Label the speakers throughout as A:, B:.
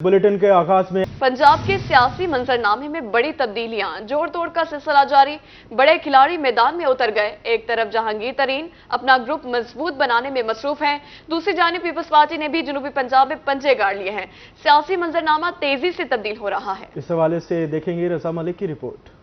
A: Bulletin के आगाज में
B: पंजाब के सियासी मंजरनामे में बड़ी तब्दीलियां, जोड़ तोड़ का सिलसिला जारी। बड़े खिलाड़ी मैदान में उतर गए। एक तरफ जहांगीर तरीन अपना ग्रुप मजबूत बनाने में मसरूफ हैं, दूसरी जानिब पीपल्स पार्टी ने भी जनूबी पंजाब में पंजे गाड़ लिए हैं। सियासी मंजरनामा तेजी से तब्दील हो रहा है।
A: इस हवाले से देखेंगे रजा मलिक की रिपोर्ट।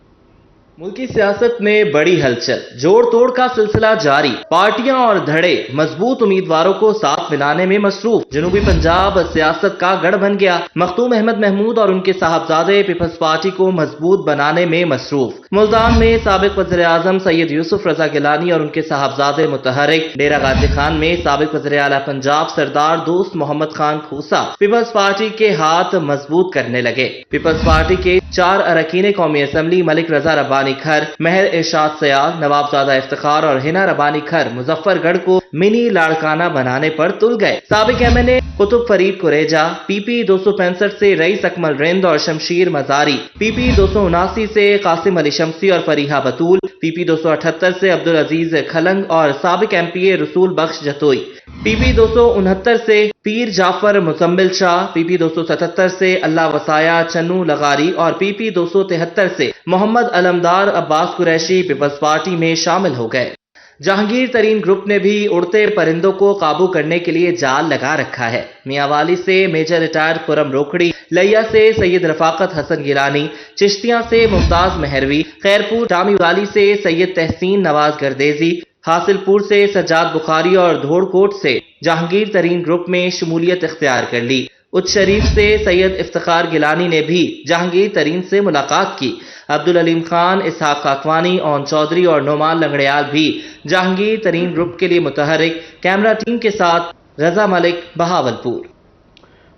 C: मुल्की सियासत में बड़ी हलचल, जोड़ तोड़ का सिलसिला जारी। पार्टियां और धड़े मजबूत उम्मीदवारों को साथ मिलाने में मसरूफ। जनूबी पंजाब सियासत का गढ़ बन गया। मखदूम अहमद महमूद और उनके साहबजादे पीपल्स पार्टी को मजबूत बनाने में मसरूफ। मुल्तान में साबिक वज़ीर आज़म सैयद यूसुफ रजा गिलानी और उनके साहबजादे मुतहरिक। डेरा गाजी खान में साबिक वज़ीर आला पंजाब सरदार दोस्त मोहम्मद खान खूसा पीपल्स पार्टी के हाथ मजबूत करने लगे। पीपल्स पार्टी के 4 अरकान कौमी असम्बली मलिक रजा रब्बानी खर, महर इरशाद सयाग, नवाबजादा इफ्तिखार और हिना रब्बानी खर मुजफ्फरगढ़ को मिनी लाड़काना बनाने पर तुल गए। साबिक एमएनए कुतुब फरीद कुरेजा पीपी 265 से रईस अकमल रिंद और शमशीर मजारी, पीपी 279 से कासिम अली शमसी और फरीहा बतूल, पीपी 278 से अब्दुल अजीज खलंग और साबिक एमपीए रसूल बख्श जतोई, पीपी 269 से पीर जाफर मुजम्मिल शाह, पीपी 277 से अल्लाह वसाया चन्नू लगारी और पीपी 273 से मोहम्मद अलमदार अब्बास कुरैशी पीपल्स पार्टी में शामिल हो गए। जहांगीर तरीन ग्रुप ने भी उड़ते परिंदों को काबू करने के लिए जाल लगा रखा है। मियांवाली से मेजर रिटायर्ड खुरम रोखड़ी, लैया से सैयद रफाकत हसन गिलानी, चिश्तियां से मुमताज मेहरवी, खैरपुर टामी वाली से सैयद तहसीन नवाज गर्देजी, हासिलपुर से सज्जाद बुखारी और धोड़कोट से जहांगीर तरीन ग्रुप में शमूलियत इख्तियार कर ली। उच्च शरीफ से सैयद इफ्तिखार गिलानी ने भी जहांगीर तरीन से मुलाकात की। अब्दुल अलीम खान, इसहाक खाकवानी, ओन चौधरी और नोमान लंगड़ियाल भी जहांगीर तरीन ग्रुप के लिए मुतहरिक। कैमरा टीम के साथ रजा मलिक, बहावलपुर।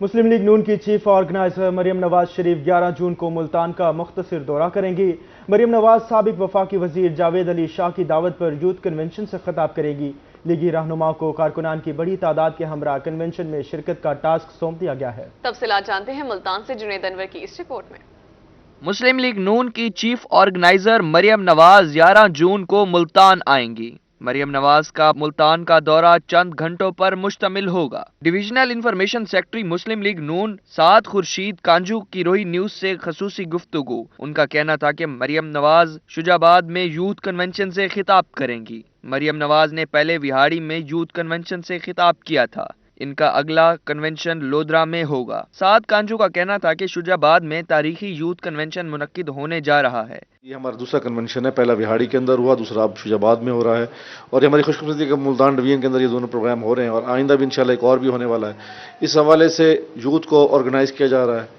A: मुस्लिम लीग नून की चीफ ऑर्गेनाइजर मरियम नवाज शरीफ 11 जून को मुल्तान का मुख्तसर दौरा करेंगी। मरियम नवाज साबिक वफाकी वजीर जावेद अली शाह की दावत पर यूथ कन्वेंशन से खिताब करेगी। लीगी रहनुमा को कारकुनान की बड़ी तादाद के हमरा कन्वेंशन में शिरकत का टास्क सौंप दिया गया है।
B: तफसीलात जानते हैं मुल्तान से जुनेद अनवर की इस रिपोर्ट में।
D: मुस्लिम लीग नून की चीफ ऑर्गेनाइजर मरियम नवाज 11 जून को मुल्तान आएंगी। मरियम नवाज का मुल्तान का दौरा चंद घंटों पर मुश्तमिल होगा। डिविजनल इंफॉर्मेशन सेक्रेटरी मुस्लिम लीग नून साद खुर्शीद कांजू की रोही न्यूज से खसूसी गुफ्तगू। उनका कहना था कि मरियम नवाज शुजाबाद में यूथ कन्वेंशन से खिताब करेंगी। मरियम नवाज ने पहले विहाड़ी में यूथ कन्वेंशन से खिताब किया था। इनका अगला कन्वेंशन लोधरा में होगा। साद कांजू का कहना था कि शुजाबाद में तारीखी यूथ कन्वेंशन मुनक्किद होने जा रहा है।
E: ये हमारा दूसरा कन्वेंशन है। पहला विहाड़ी के अंदर हुआ, दूसरा अब शुजाबाद में हो रहा है और ये हमारी खुशकिस्मती है कि मुल्तान डिवीजन के अंदर ये दोनों प्रोग्राम हो रहे हैं और आइंदा भी इंशाल्लाह एक और भी होने वाला है। इस हवाले से यूथ को ऑर्गेनाइज किया जा रहा है।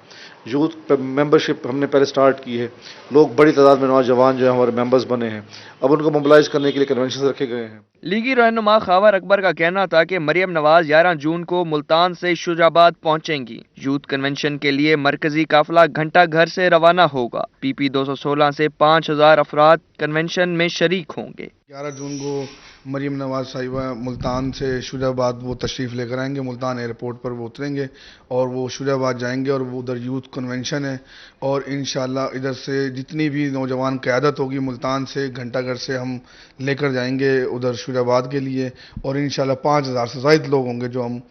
E: यूथ मेंबरशिप हमने पहले स्टार्ट की है। लोग बड़ी तादाद में नौजवान जो है हमारे मेंबर्स बने हैं, अब उनको मोबिलाइज करने के लिए कन्वेंशन रखे गए हैं।
D: लीगी रहनुमा खावर अकबर का कहना था कि मरियम नवाज 11 जून को मुल्तान से शुजाबाद पहुंचेंगी। यूथ कन्वेंशन के लिए मरकजी काफिला घंटा घर से रवाना होगा। पीपी 216 से 5000 अफराद कन्वेंशन में शरीक होंगे।
F: 11 जून को मरियम नवाज साहिबा मुल्तान से शुजाबाद वो तशरीफ़ लेकर आएंगे। मुल्तान एयरपोर्ट पर वो उतरेंगे और वो शुजाबाद जाएंगे और वो उधर यूथ कन्वेंशन है और इंशाल्लाह इधर से जितनी भी नौजवान क़यादत होगी मुल्तान से घंटाघर से हम लेकर जाएंगे उधर शुजाबाद के लिए और इंशाल्लाह 5000 से ज़ायद लोग होंगे जो हम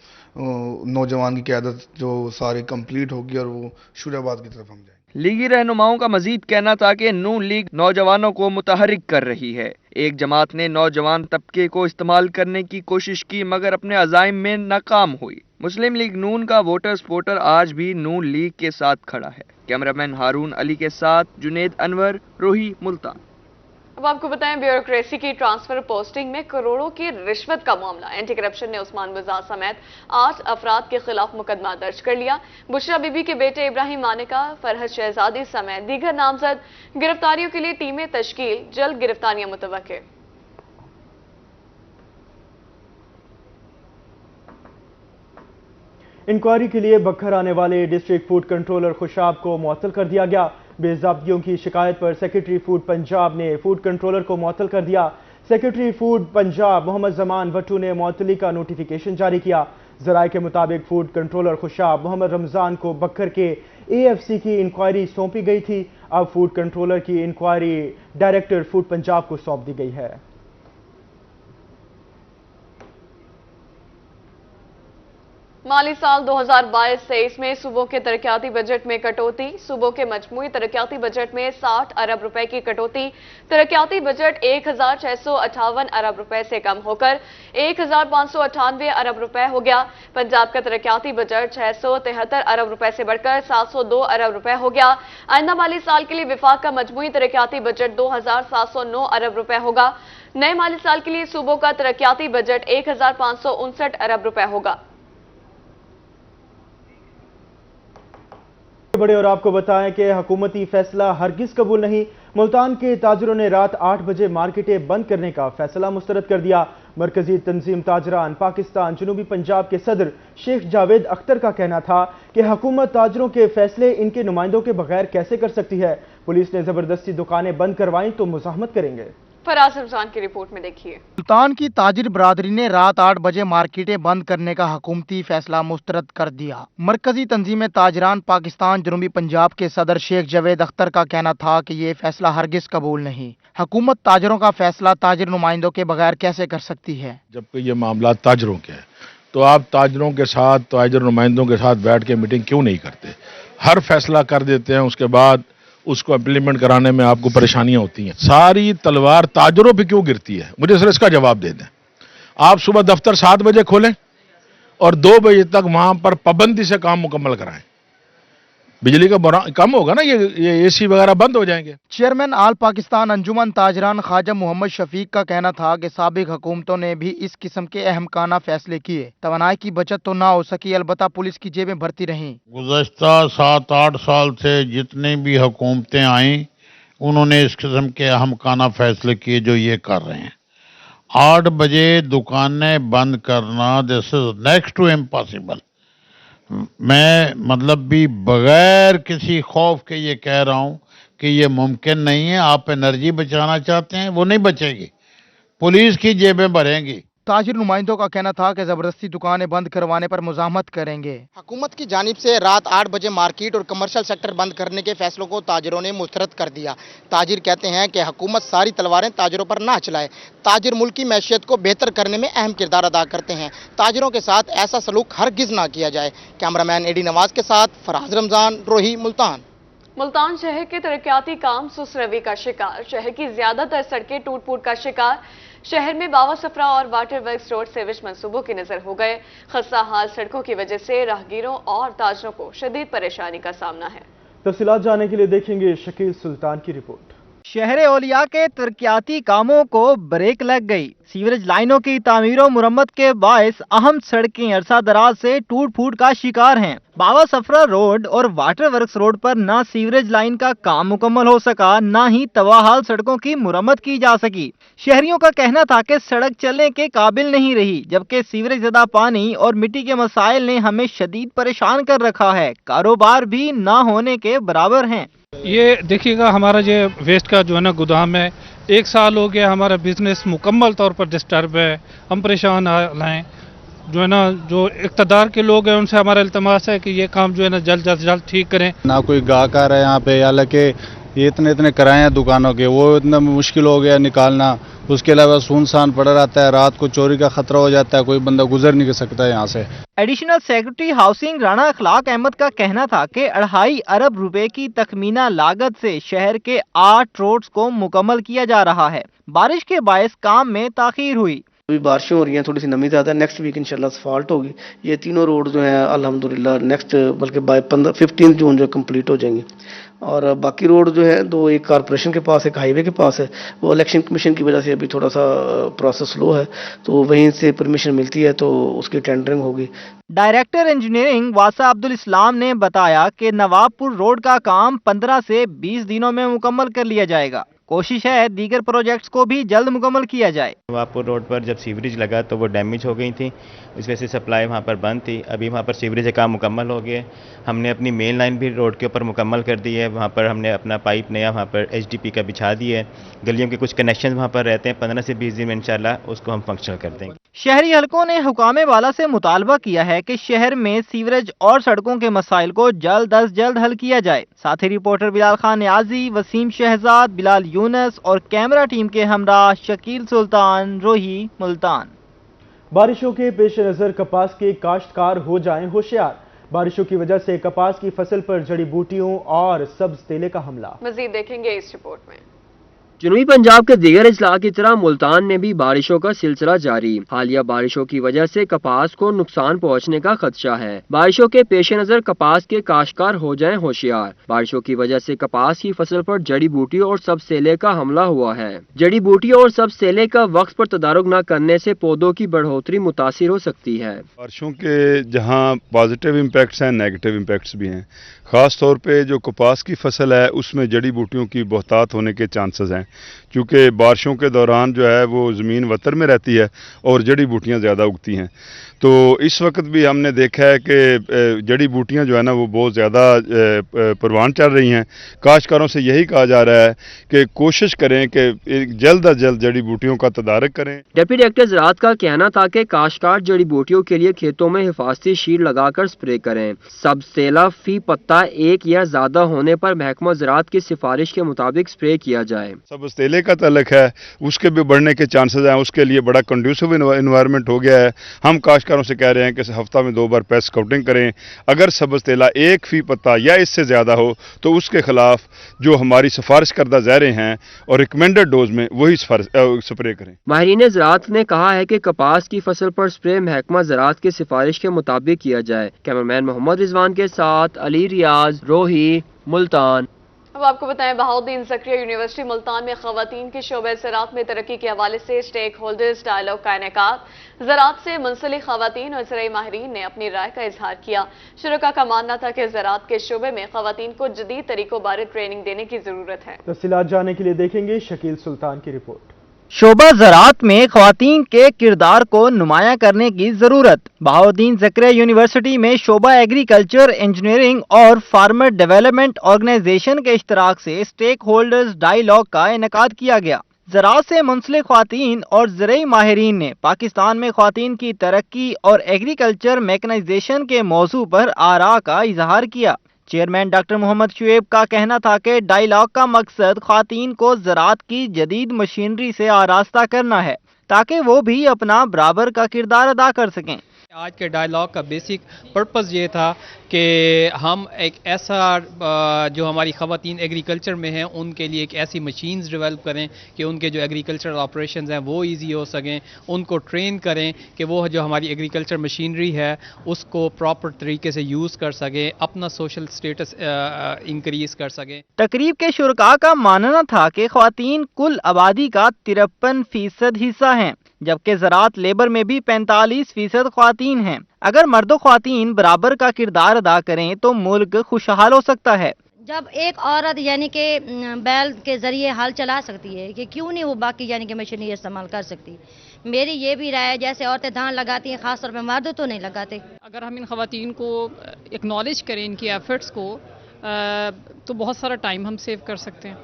F: नौजवान की क़यादत जो सारी कंप्लीट होगी और वो शुजाबाद की तरफ हम जाएंगे।
D: लीगी रहनुमाओं का मजीद कहना था कि नून लीग नौजवानों को मुतहरिक कर रही है। एक जमात ने नौजवान तबके को इस्तेमाल करने की कोशिश की मगर अपने अज़ाइम में नाकाम हुई। मुस्लिम लीग नून का वोटर सपोर्टर आज भी नून लीग के साथ खड़ा है। कैमरामैन हारून अली के साथ जुनेद अनवर, रोही, मुल्तान।
B: अब आपको बताएं, ब्यूरोक्रेसी की ट्रांसफर पोस्टिंग में करोड़ों की रिश्वत का मामला। एंटी करप्शन ने उस्मान गुजार समेत 8 अफराद के खिलाफ मुकदमा दर्ज कर लिया। बुशरा बीबी के बेटे इब्राहिम मानिका, फरहद शहजादी समेत दीगर नामजद। गिरफ्तारियों के लिए टीमें तश्कील, जल्द गिरफ्तारियां मुतवक्किल।
A: इंक्वायरी के लिए बखर आने वाले डिस्ट्रिक्ट फूड कंट्रोलर खुशाब को मुअत्तल कर दिया गया। बेज़ाब्तियों की शिकायत पर सेक्रेटरी फूड पंजाब ने फूड कंट्रोलर को मुअत्तल कर दिया। सेक्रेटरी फूड पंजाब मोहम्मद जमान भट्टू ने मुअत्तली का नोटिफिकेशन जारी किया। ज़राए के मुताबिक फूड कंट्रोलर खुशाब मोहम्मद रमजान को बखर के AFC की इंक्वायरी सौंपी गई थी। अब फूड कंट्रोलर की इंक्वायरी डायरेक्टर फूड पंजाब को सौंप दी गई है।
B: माली साल 2022-23 में सूबों के तरक्याती बजट में कटौती। सूबों के मजमूई तरक्याती बजट में 60 अरब रुपए की कटौती। तरक्याती बजट 1658 अरब रुपए से कम होकर 1598 अरब रुपए हो गया। पंजाब का तरक्याती बजट 673 अरब रुपए से बढ़कर 702 अरब रुपए हो गया। आइंदा माली साल के लिए विफाक का मजमूई तरक्याती बजट 2709 अरब रुपए होगा। नए माली साल के लिए सूबों का तरक्याती बजट 1559 अरब रुपए होगा।
A: बड़े और आपको बताएं कि हुकूमती फैसला हरगिज कबूल नहीं। मुल्तान के ताजरों ने रात 8 बजे मार्केटें बंद करने का फैसला मुस्तरद कर दिया। मरकजी तंजीम ताजरान पाकिस्तान जनूबी पंजाब के सदर शेख जावेद अख्तर का कहना था कि हुकूमत ताजरों के फैसले इनके नुमाइंदों के बगैर कैसे कर सकती है। पुलिस ने जबरदस्ती दुकानें बंद करवाई तो मुजाहमत करेंगे।
B: फराज रमजान की रिपोर्ट में देखिए।
G: मुल्तान की ताजिर बरादरी ने रात 8 बजे मार्केटें बंद करने का हुकूमती फैसला मुस्तरद कर दिया। मरकजी तंजीम ताजरान पाकिस्तान जनूबी पंजाब के सदर शेख जावेद अख्तर का कहना था कि ये फैसला हरगिज कबूल नहीं। हुकूमत ताजरों का फैसला ताजिर नुमाइंदों के बगैर कैसे कर सकती है।
H: जबकि ये मामला ताजरों के है तो आप ताजरों के साथ, ताजर नुमाइंदों के साथ बैठ के मीटिंग क्यों नहीं करते? हर फैसला कर देते हैं, उसके बाद उसको इम्प्लीमेंट कराने में आपको परेशानियां होती हैं। सारी तलवार ताजरों पे क्यों गिरती है? मुझे सर इसका जवाब दे दें। आप सुबह दफ्तर 7 बजे खोलें और 2 बजे तक वहां पर पाबंदी से काम मुकम्मल कराएं। बिजली का कम होगा ना, ये एसी वगैरह बंद हो जाएंगे।
G: चेयरमैन आल पाकिस्तान अंजुमन ताजरान ख्वाजा मोहम्मद शफीक का कहना था कि साबिक हुकूमतों ने भी इस किस्म के अहमकाना फैसले किए। तवानाई की बचत तो ना हो सकी, अलबत्ता पुलिस की जेबें भरती रहीं।
I: गुज़श्ता 7-8 साल से जितनी भी हुकूमतें आईं उन्होंने इस किस्म के अहमकाना फैसले किए जो ये कर रहे हैं। 8 बजे दुकानें बंद करना, this is next to impossible. मैं मतलब भी बगैर किसी खौफ के ये कह रहा हूं कि ये मुमकिन नहीं है। आप एनर्जी बचाना चाहते हैं, वो नहीं बचेगी, पुलिस की जेबें भरेंगी।
G: ताजिर नुमाइंदों का कहना था कि जबरदस्ती दुकानें बंद करवाने पर मुजाहमत करेंगे।
J: हुकूमत की जानिब से रात 8 बजे मार्केट और कमर्शियल सेक्टर बंद करने के फैसलों को ताजिरों ने मुस्तरद कर दिया। ताजिर कहते हैं कि हुकूमत सारी तलवारें ताजिरों पर ना चलाए। ताजिर मुल्क की मैशियत को बेहतर करने में अहम किरदार अदा करते हैं। ताजिरों के साथ ऐसा सलूक हरगिज ना किया जाए। कैमरामैन एडी नवाज के साथ फराज रमजान, रोही, मुल्तान।
B: मुल्तान शहर के तरक्याती काम सुस्त रवि का शिकार। शहर की ज्यादातर सड़कें टूट फूट का शिकार। शहर में बावा सफरा और वाटर वर्क्स रोड सेवेज मंसूबों की नजर हो गए। खस्ता हाल सड़कों की वजह से राहगीरों और ताजरों को शदीद परेशानी का सामना है।
A: तफसीलात जानने के लिए देखेंगे शकील सुल्तान की रिपोर्ट।
G: शहर ओलिया के तरक्याती कामों को ब्रेक लग गई। सीवरेज लाइनों की तामीर और मुरम्मत के बायस अहम सड़कें अरसा दराज से टूट फूट का शिकार हैं। बावा सफरा रोड और वाटर वर्क्स रोड पर ना सीवरेज लाइन का काम मुकम्मल हो सका, ना ही तबाहाल सड़कों की मुरम्मत की जा सकी। शहरियों का कहना था कि सड़क चलने के काबिल नहीं रही, जबकि सीवरेज ज़दा पानी और मिट्टी के मसाइल ने हमें शदीद परेशान कर रखा है। कारोबार भी ना होने के बराबर हैं।
K: ये देखिएगा, हमारा ये वेस्ट का जो है ना गोदाम है, 1 साल हो गया हमारा बिजनेस मुकम्मल तौर पर डिस्टर्ब है। हम परेशान हैं। जो है ना, जो इक़्तिदार के लोग हैं उनसे हमारा इल्तमास है कि ये काम जो है ना जल्द से जल्द ठीक करें।
L: ना कोई गाहक आ रहा है यहाँ पे, हालांकि ये इतने किराए हैं दुकानों के, वो इतना मुश्किल हो गया निकालना। उसके अलावा सुनसान पड़ा रहता है, रात को चोरी का खतरा हो जाता है, कोई बंदा गुजर नहीं कर सकता है यहाँ से।
G: एडिशनल सेक्रेटरी हाउसिंग राणा अखलाक अहमद का कहना था कि 2.5 अरब रुपए की तखमीना लागत से शहर के 8 रोड्स को मुकम्मल किया जा रहा है। बारिश के बायस काम में ताखीर हुई।
M: अभी बारिशें हो रही हैं, थोड़ी सी नमी ज़्यादा है। नेक्स्ट वीक इंशाल्लाह असफाल्ट होगी। ये तीनों रोड जो हैं अल्हम्दुलिल्लाह नेक्स्ट बल्कि बाय 15 जून जो कंप्लीट हो जाएंगी। और बाकी रोड जो है, दो एक कारपोरेशन के पास, एक हाईवे के पास है, वो इलेक्शन कमीशन की वजह से अभी थोड़ा सा प्रोसेस स्लो है, तो वहीं से परमिशन मिलती है तो उसकी टेंडरिंग होगी।
G: डायरेक्टर इंजीनियरिंग वासा अब्दुल इस्लाम ने बताया कि नवाबपुर रोड का काम 15 से 20 दिनों में मुकम्मल कर लिया जाएगा। कोशिश है दीगर प्रोजेक्ट्स को भी जल्द मुकम्मल किया जाए।
N: नवाबपुर रोड पर जब सीवरेज लगा तो वो डैमेज हो गई थी, इस वजह से सप्लाई वहाँ पर बंद थी। अभी वहाँ पर सीवरेज का काम मुकम्मल हो गया। हमने अपनी मेन लाइन भी रोड के ऊपर मुकम्मल कर दी है। वहाँ पर हमने अपना पाइप नया वहाँ पर HDP का बिछा दिया है। गलियों के कुछ कनेक्शन वहाँ पर रहते हैं, 15 से 20 दिन में इंशाल्लाह उसको हम फंक्शनल कर देंगे।
G: शहरी हलकों ने हुकामे वाला से मुतालबा किया है कि शहर में सीवरेज और सड़कों के मसाइल को जल्द अज जल्द हल किया जाए। साथ ही रिपोर्टर बिलाल खान नियाजी, वसीम शहजाद, बिलाल यूनस और कैमरा टीम के हमरा शकील सुल्तान, रोही, मुल्तान।
A: बारिशों के पेश नज़र कपास के काश्तकार हो जाएं होशियार। बारिशों की वजह से कपास की फसल पर जड़ी बूटियों और सब्ज तेले का हमला।
B: मजीद देखेंगे इस रिपोर्ट में।
O: जनूबी पंजाब के दीगर इजला की तरह मुल्तान में भी बारिशों का सिलसिला जारी। हालिया बारिशों की वजह से कपास को नुकसान पहुंचने का खदशा है। बारिशों के पेश नज़र कपास के काश्तकार हो जाएं होशियार। बारिशों की वजह से कपास की फसल पर जड़ी बूटियों और सब सेले का हमला हुआ है। जड़ी बूटियों और सब सेले का वक्त पर तदारुक न करने से पौधों की बढ़ोतरी मुतासिर हो सकती है।
P: बारिशों के जहाँ पॉजिटिव इम्पैक्ट्स हैं, नेगेटिव इम्पैक्ट्स भी हैं। ख़ास तौर पे जो कपास की फसल है उसमें जड़ी बूटियों की बहुतात होने के चांसेस हैं, क्योंकि बारिशों के दौरान जो है वो ज़मीन वतर में रहती है और जड़ी बूटियां ज़्यादा उगती हैं। तो इस वक्त भी हमने देखा है कि जड़ी बूटियां जो है ना वो बहुत ज़्यादा परवान चल रही हैं। काश्तकारों से यही कहा जा रहा है कि कोशिश करें कि जल्द अज जल्द जड़ी बूटियों का तदारक करें।
O: डिप्टी डायरेक्टर ज़राअत का कहना था कि काश्तकार जड़ी बूटियों के लिए खेतों में हिफाजती शीट लगाकर स्प्रे करें। सब सेला फी पत्ता एक या ज़्यादा होने पर महकमा ज़राअत की सिफारिश के मुताबिक स्प्रे किया जाए।
P: सब तेले का तलक है, उसके भी बढ़ने के चांसेस हैं, उसके लिए बड़ा कंड्यूसिव इन्वायरमेंट हो गया है। हम काश्तकारों से कह रहे हैं कि हफ्ता में 2 बार पेस्ट स्काउटिंग करें। अगर सब्ज तेला 1 फी पत्ता या इससे ज़्यादा हो तो उसके खिलाफ जो हमारी सिफारिश करदा ज़हरें हैं और रिकमेंडेड डोज में वही स्प्रे करें।
O: माहिरीन ज़राअत ने कहा है कि कपास की फसल पर स्प्रे महकमा ज़राअत की सिफारिश के मुताबिक किया जाए। कैमरामैन मोहम्मद रिजवान के साथ अली रियाज, रोही, मुल्तान।
B: अब आपको बताएं, बहाउद्दीन ज़करिया यूनिवर्सिटी मुल्तान में ख़वातीन की शोबे ज़राअत में तरक्की के हवाले से स्टेक होल्डर्स डायलॉग का इनेकाद। ज़राअत से मुंसलिक ख़वातीन और ज़राई माहिरीन ने अपनी राय का इजहार किया। शुरका का मानना था कि ज़राअत के शोबे में ख़वातीन को जदीद तरीकों बारे ट्रेनिंग देने की ज़रूरत है।
A: तफसीलात जानने के लिए देखेंगे शकील सुल्तान की रिपोर्ट।
G: शोबा ज़राअत में ख़वातीन के किरदार को नुमाया करने की ज़रूरत। बहाउद्दीन ज़करिया यूनिवर्सिटी में शोबा एग्रीकल्चर, इंजीनियरिंग और फार्मर डेवलपमेंट ऑर्गेनाइजेशन के इश्तराक से स्टेक होल्डर्स डायलॉग का इनेकाद किया गया। ज़राअत से मुंसलिक ख़वातीन और ज़राई माहिरीन ने पाकिस्तान में ख़वातीन की तरक्की और एग्रीकल्चर मैकेनाइजेशन के मौजू पर आरा का इजहार किया। चेयरमैन डॉक्टर मोहम्मद शुएब का कहना था कि डायलॉग का मकसद ख़वातीन को ज़राअत की जदीद मशीनरी से आरास्ता करना है ताकि वो भी अपना बराबर का किरदार अदा कर सकें।
Q: आज के डायलॉग का बेसिक पर्पस ये था कि हम एक ऐसा जो हमारी ख़वातीन एग्रीकल्चर में हैं उनके लिए एक ऐसी मशीन्स डेवलप करें कि उनके जो एग्रीकल्चरल ऑपरेशंस हैं वो इजी हो सकें, उनको ट्रेन करें कि वो जो हमारी एग्रीकल्चर मशीनरी है उसको प्रॉपर तरीके से यूज़ कर सकें, अपना सोशल स्टेटस इंक्रीज़ कर सकें।
G: तकरीब के शुरका का मानना था कि ख़वातीन कुल आबादी का 53% हिस्सा हैं, जबकि ज़राअत लेबर में भी 45% ख़वातीन हैं। अगर मर्द ख़वातीन बराबर का किरदार अदा करें तो मुल्क खुशहाल हो सकता है।
R: जब एक औरत यानी कि बैल के ज़रिए हल चला सकती है कि क्यों नहीं वो बाकी यानी कि मशीनरी इस्तेमाल कर सकती। मेरी ये भी राय है, जैसे औरतें धान लगाती हैं ख़ास तौर पर मर्द तो नहीं लगाते।
Q: अगर हम इन ख़वातीन को एक्नॉलेज करें, इनकी एफर्ट्स को, तो बहुत सारा टाइम हम सेव कर सकते हैं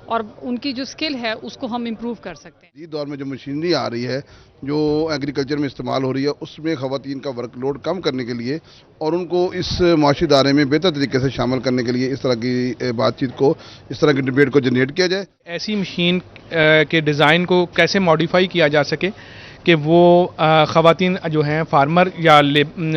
Q: और उनकी जो स्किल है उसको हम इम्प्रूव कर सकते हैं।
F: इस दौर में जो मशीनरी आ रही है जो एग्रीकल्चर में इस्तेमाल हो रही है उसमें ख़वातीन का वर्कलोड कम करने के लिए और उनको इस माशी इदारे में बेहतर तरीके से शामिल करने के लिए इस तरह की बातचीत को, इस तरह की डिबेट को जनरेट किया जाए।
K: ऐसी मशीन के डिज़ाइन को कैसे मॉडिफाई किया जा सके कि वो ख़वातीन जो हैं फार्मर या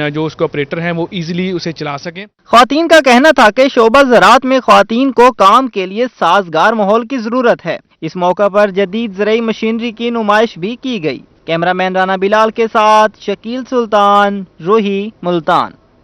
K: जो उसके ऑपरेटर हैं वो इजीली उसे चला सकें।
G: ख़वातीन का कहना था कि शोबा ज़राअत में ख़वातीन को काम के लिए साजगार माहौल की ज़रूरत है। इस मौका पर जदीद ज़राई मशीनरी की नुमाइश भी की गई। कैमरामैन राना बिलाल के साथ शकील सुल्तान, रोही, मुल्तान।